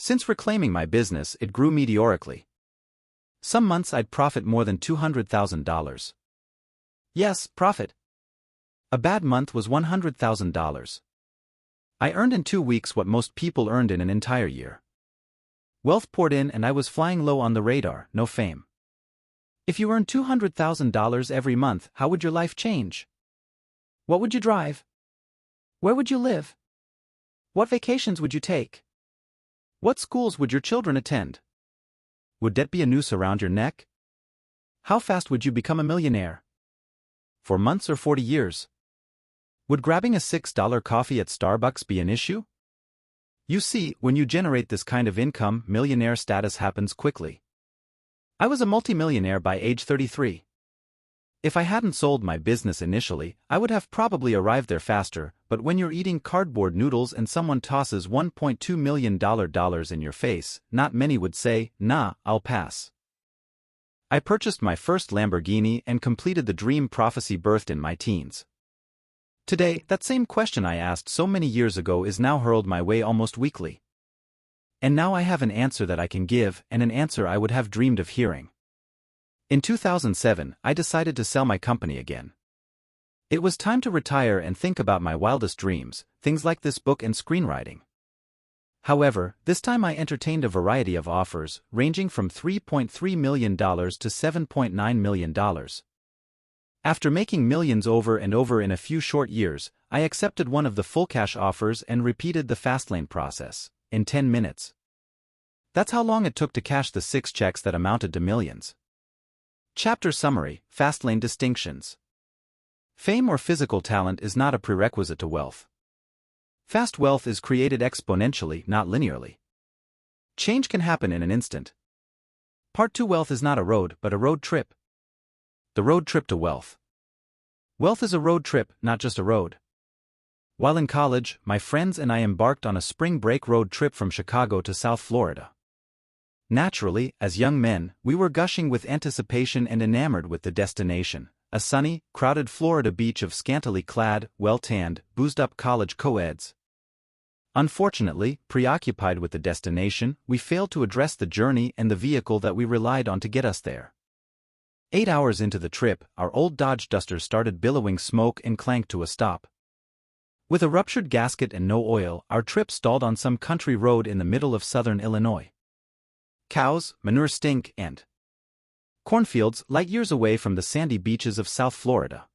Since reclaiming my business, it grew meteorically. Some months I'd profit more than $200,000. Yes, profit. A bad month was $100,000. I earned in 2 weeks what most people earned in an entire year. Wealth poured in and I was flying low on the radar, no fame. If you earned $200,000 every month, how would your life change? What would you drive? Where would you live? What vacations would you take? What schools would your children attend? Would debt be a noose around your neck? How fast would you become a millionaire? For months or 40 years? Would grabbing a $6 coffee at Starbucks be an issue? You see, when you generate this kind of income, millionaire status happens quickly. I was a multimillionaire by age 33. If I hadn't sold my business initially, I would have probably arrived there faster, but when you're eating cardboard noodles and someone tosses $1.2 million in your face, not many would say, "Nah, I'll pass." I purchased my first Lamborghini and completed the dream prophecy birthed in my teens. Today, that same question I asked so many years ago is now hurled my way almost weekly. And now I have an answer that I can give, and an answer I would have dreamed of hearing. In 2007, I decided to sell my company again. It was time to retire and think about my wildest dreams, things like this book and screenwriting. However, this time I entertained a variety of offers, ranging from $3.3 million to $7.9 million. After making millions over and over in a few short years, I accepted one of the full cash offers and repeated the FastLane process, in 10 minutes. That's how long it took to cash the 6 checks that amounted to millions. Chapter Summary: FastLane Distinctions. Fame or physical talent is not a prerequisite to wealth. Fast wealth is created exponentially, not linearly. Change can happen in an instant. Part 2: Wealth is not a road, but a road trip. The road trip to wealth. Wealth is a road trip, not just a road. While in college, my friends and I embarked on a spring break road trip from Chicago to South Florida. Naturally, as young men, we were gushing with anticipation and enamored with the destination, a sunny, crowded Florida beach of scantily clad, well-tanned, boozed-up college co-eds. Unfortunately, preoccupied with the destination, we failed to address the journey and the vehicle that we relied on to get us there. 8 hours into the trip, our old Dodge Duster started billowing smoke and clanked to a stop. With a ruptured gasket and no oil, our trip stalled on some country road in the middle of southern Illinois. Cows, manure stink, and cornfields light years away from the sandy beaches of South Florida.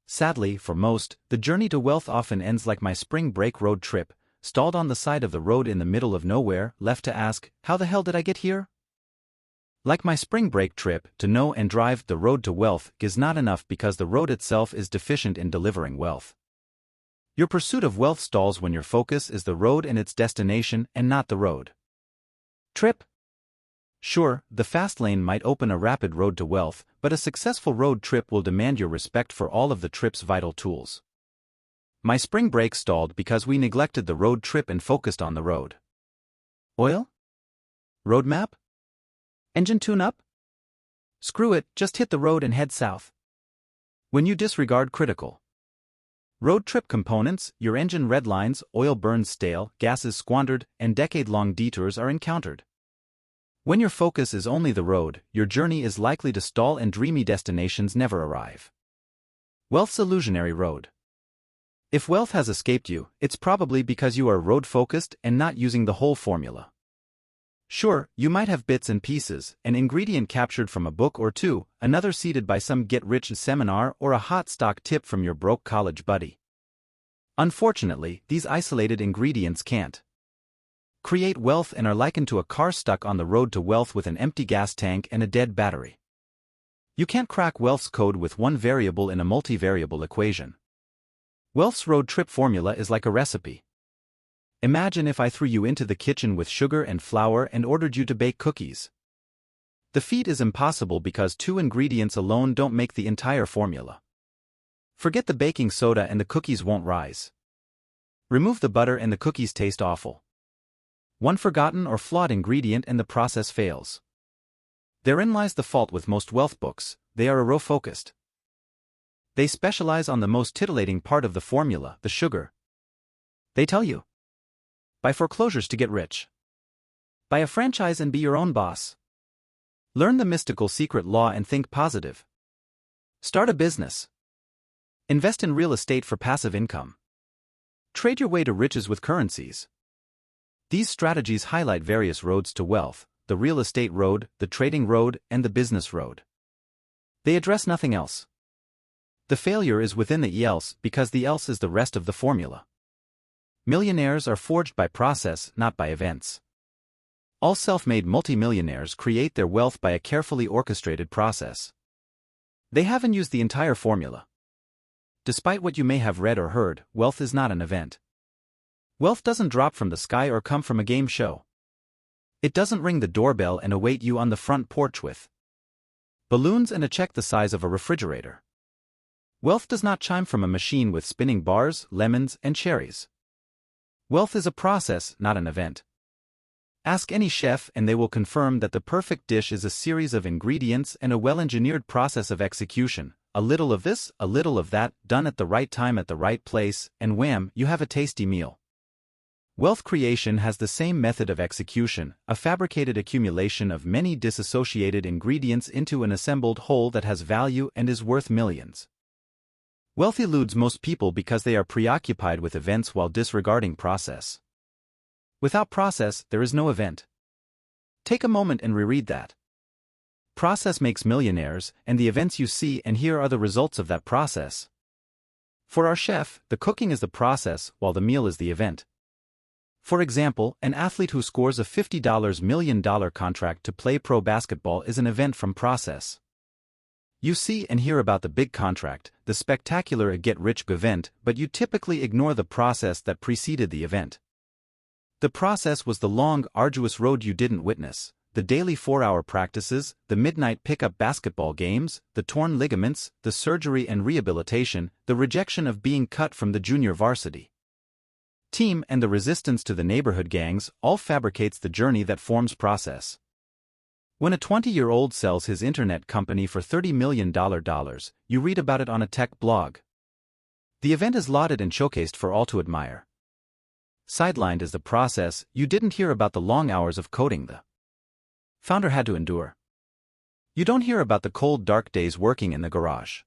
Sadly, for most, the journey to wealth often ends like my spring break road trip, stalled on the side of the road in the middle of nowhere, left to ask, how the hell did I get here? Like my spring break trip, to know and drive the road to wealth is not enough because the road itself is deficient in delivering wealth. Your pursuit of wealth stalls when your focus is the road and its destination and not the road. Trip? Sure, the fast lane might open a rapid road to wealth, but a successful road trip will demand your respect for all of the trip's vital tools. My spring break stalled because we neglected the road trip and focused on the road. Oil? Roadmap? Engine tune-up? Screw it, just hit the road and head south. When you disregard critical road trip components, your engine redlines, oil burns stale, gas is squandered, and decade-long detours are encountered. When your focus is only the road, your journey is likely to stall and dreamy destinations never arrive. Wealth's illusionary road. If wealth has escaped you, it's probably because you are road-focused and not using the whole formula. Sure, you might have bits and pieces, an ingredient captured from a book or two, another seeded by some get-rich seminar, or a hot stock tip from your broke college buddy. Unfortunately, these isolated ingredients can't create wealth and are likened to a car stuck on the road to wealth with an empty gas tank and a dead battery. You can't crack wealth's code with one variable in a multivariable equation. Wealth's road trip formula is like a recipe. Imagine if I threw you into the kitchen with sugar and flour and ordered you to bake cookies. The feat is impossible because 2 ingredients alone don't make the entire formula. Forget the baking soda and the cookies won't rise. Remove the butter and the cookies taste awful. One forgotten or flawed ingredient and the process fails. Therein lies the fault with most wealth books, they are row-focused. They specialize on the most titillating part of the formula, the sugar. They tell you, buy foreclosures to get rich. Buy a franchise and be your own boss. Learn the mystical secret law and think positive. Start a business. Invest in real estate for passive income. Trade your way to riches with currencies. These strategies highlight various roads to wealth: the real estate road, the trading road, and the business road. They address nothing else. The failure is within the else because the else is the rest of the formula. Millionaires are forged by process, not by events. All self-made multimillionaires create their wealth by a carefully orchestrated process. They haven't used the entire formula. Despite what you may have read or heard, wealth is not an event. Wealth doesn't drop from the sky or come from a game show. It doesn't ring the doorbell and await you on the front porch with balloons and a check the size of a refrigerator. Wealth does not chime from a machine with spinning bars, lemons, and cherries. Wealth is a process, not an event. Ask any chef and they will confirm that the perfect dish is a series of ingredients and a well-engineered process of execution. A little of this, a little of that, done at the right time at the right place, and wham, you have a tasty meal. Wealth creation has the same method of execution, a fabricated accumulation of many disassociated ingredients into an assembled whole that has value and is worth millions. Wealth eludes most people because they are preoccupied with events while disregarding process. Without process, there is no event. Take a moment and reread that. Process makes millionaires, and the events you see and hear are the results of that process. For our chef, the cooking is the process, while the meal is the event. For example, an athlete who scores a $50 million contract to play pro basketball is an event from process. You see and hear about the big contract, the spectacular get-rich event, but you typically ignore the process that preceded the event. The process was the long, arduous road you didn't witness, the daily 4-hour practices, the midnight pickup basketball games, the torn ligaments, the surgery and rehabilitation, the rejection of being cut from the junior varsity team, and the resistance to the neighborhood gangs, all fabricates the journey that forms process. When a 20-year-old sells his internet company for $30 million, you read about it on a tech blog. The event is lauded and showcased for all to admire. Sidelined is the process. You didn't hear about the long hours of coding the founder had to endure. You don't hear about the cold, dark days working in the garage.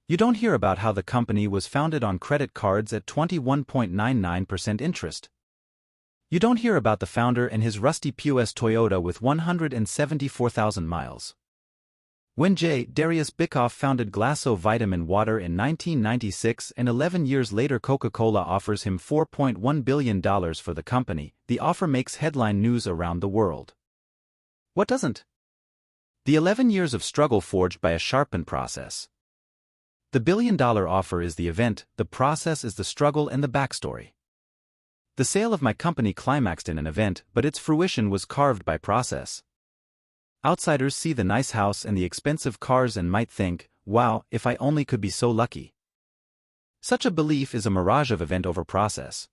You don't hear about how the company was founded on credit cards at 21.99% interest. You don't hear about the founder and his rusty POS Toyota with 174,000 miles. When J. Darius Bikoff founded Glasso Vitamin Water in 1996 and 11 years later Coca-Cola offers him $4.1 billion for the company, the offer makes headline news around the world. What doesn't? The 11 years of struggle forged by a sharpened process. The billion-dollar offer is the event, the process is the struggle and the backstory. The sale of my company climaxed in an event, but its fruition was carved by process. Outsiders see the nice house and the expensive cars and might think, wow, if I only could be so lucky. Such a belief is a mirage of event over process.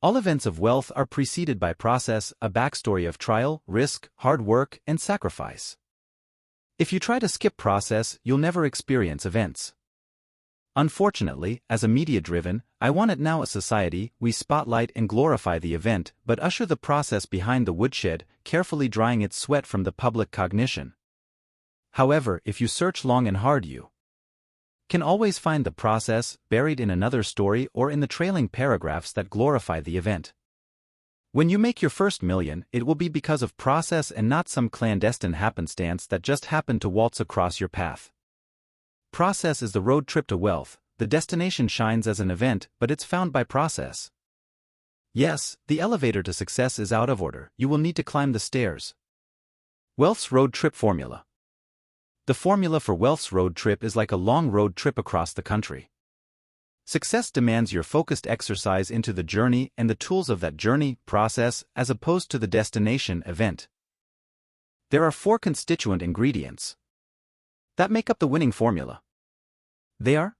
All events of wealth are preceded by process, a backstory of trial, risk, hard work, and sacrifice. If you try to skip process, you'll never experience events. Unfortunately, as a media-driven, I want it now a society, we spotlight and glorify the event but usher the process behind the woodshed, carefully drying its sweat from the public cognition. However, if you search long and hard you can always find the process, buried in another story or in the trailing paragraphs that glorify the event. When you make your first million, it will be because of process and not some clandestine happenstance that just happened to waltz across your path. Process is the road trip to wealth, the destination shines as an event, but it's found by process. Yes, the elevator to success is out of order, you will need to climb the stairs. Wealth's road trip formula. The formula for wealth's road trip is like a long road trip across the country. Success demands your focused exercise into the journey and the tools of that journey, process, as opposed to the destination, event. There are 4 constituent ingredients that make up the winning formula. They are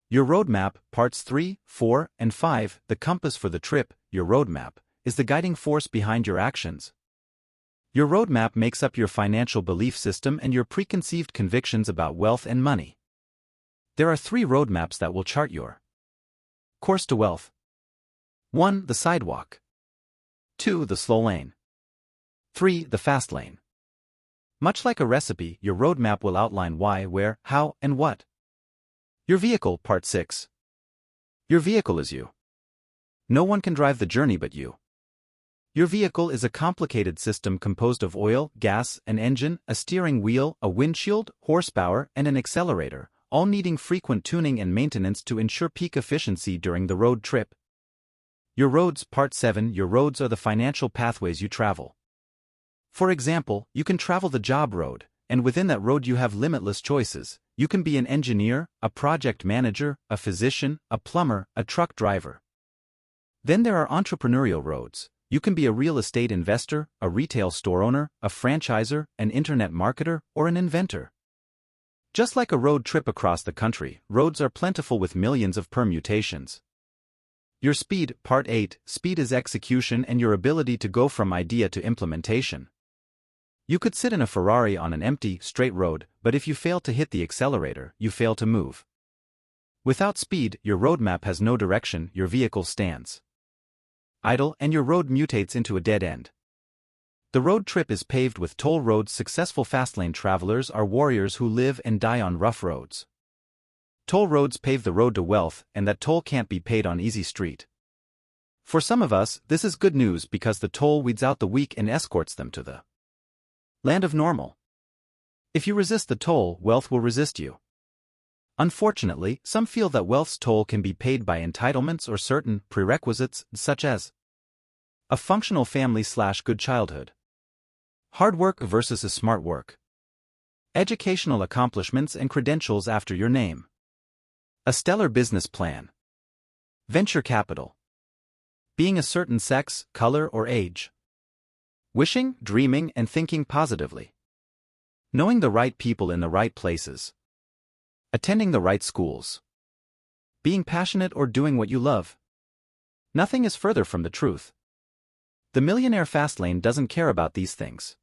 your roadmap, parts 3, 4, and 5, the compass for the trip. Your roadmap is the guiding force behind your actions. Your roadmap makes up your financial belief system and your preconceived convictions about wealth and money. There are 3 roadmaps that will chart your course to wealth. 1. The sidewalk. 2. The slow lane. 3. The FastLane. Much like a recipe, your roadmap will outline why, where, how, and what. Your vehicle, Part 6. Your vehicle is you. No one can drive the journey but you. Your vehicle is a complicated system composed of oil, gas, an engine, a steering wheel, a windshield, horsepower, and an accelerator, all needing frequent tuning and maintenance to ensure peak efficiency during the road trip. Your roads, Part 7. Your roads are the financial pathways you travel. For example, you can travel the job road, and within that road you have limitless choices. You can be an engineer, a project manager, a physician, a plumber, a truck driver. Then there are entrepreneurial roads. You can be a real estate investor, a retail store owner, a franchisor, an internet marketer, or an inventor. Just like a road trip across the country, roads are plentiful with millions of permutations. Your speed, Part 8. Speed is execution and your ability to go from idea to implementation. You could sit in a Ferrari on an empty, straight road, but if you fail to hit the accelerator, you fail to move. Without speed, your roadmap has no direction, your vehicle stands idle, and your road mutates into a dead end. The road trip is paved with toll roads. Successful FastLane travelers are warriors who live and die on rough roads. Toll roads pave the road to wealth, and that toll can't be paid on easy street. For some of us, this is good news because the toll weeds out the weak and escorts them to the land of normal. If you resist the toll, wealth will resist you. Unfortunately, some feel that wealth's toll can be paid by entitlements or certain prerequisites, such as a functional family/good childhood, hard work versus a smart work, educational accomplishments and credentials after your name, a stellar business plan, venture capital, being a certain sex, color, or age, wishing, dreaming, and thinking positively, knowing the right people in the right places, attending the right schools, being passionate or doing what you love. Nothing is further from the truth. The Millionaire FastLane doesn't care about these things.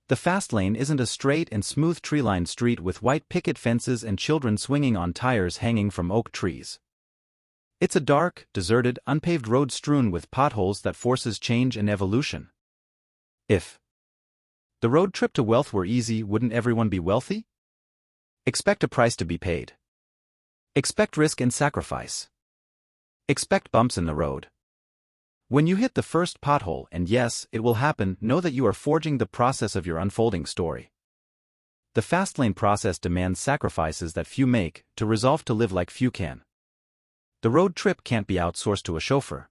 The FastLane isn't a straight and smooth tree-lined street with white picket fences and children swinging on tires hanging from oak trees. It's a dark, deserted, unpaved road strewn with potholes that forces change and evolution. If the road trip to wealth were easy, wouldn't everyone be wealthy? Expect a price to be paid. Expect risk and sacrifice. Expect bumps in the road. When you hit the first pothole, and yes, it will happen, know that you are forging the process of your unfolding story. The FastLane process demands sacrifices that few make, to resolve to live like few can. The road trip can't be outsourced to a chauffeur.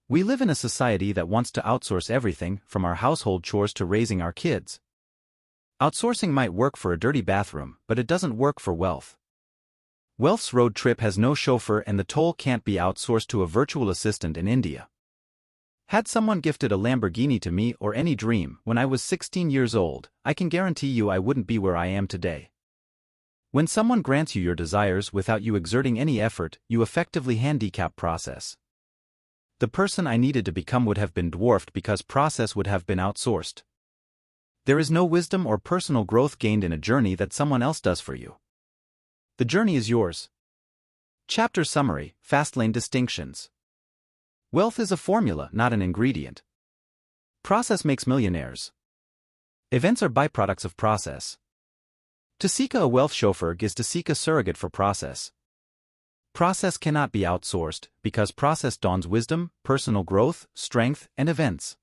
We live in a society that wants to outsource everything, from our household chores to raising our kids. Outsourcing might work for a dirty bathroom, but it doesn't work for wealth. Wealth's road trip has no chauffeur, and the toll can't be outsourced to a virtual assistant in India. Had someone gifted a Lamborghini to me or any dream when I was 16 years old, I can guarantee you I wouldn't be where I am today. When someone grants you your desires without you exerting any effort, you effectively handicap process. The person I needed to become would have been dwarfed because process would have been outsourced. There is no wisdom or personal growth gained in a journey that someone else does for you. The journey is yours. Chapter Summary: FastLane Distinctions. Wealth is a formula, not an ingredient. Process makes millionaires. Events are byproducts of process. To seek a wealth chauffeur is to seek a surrogate for process. Process cannot be outsourced, because process dawns wisdom, personal growth, strength, and events.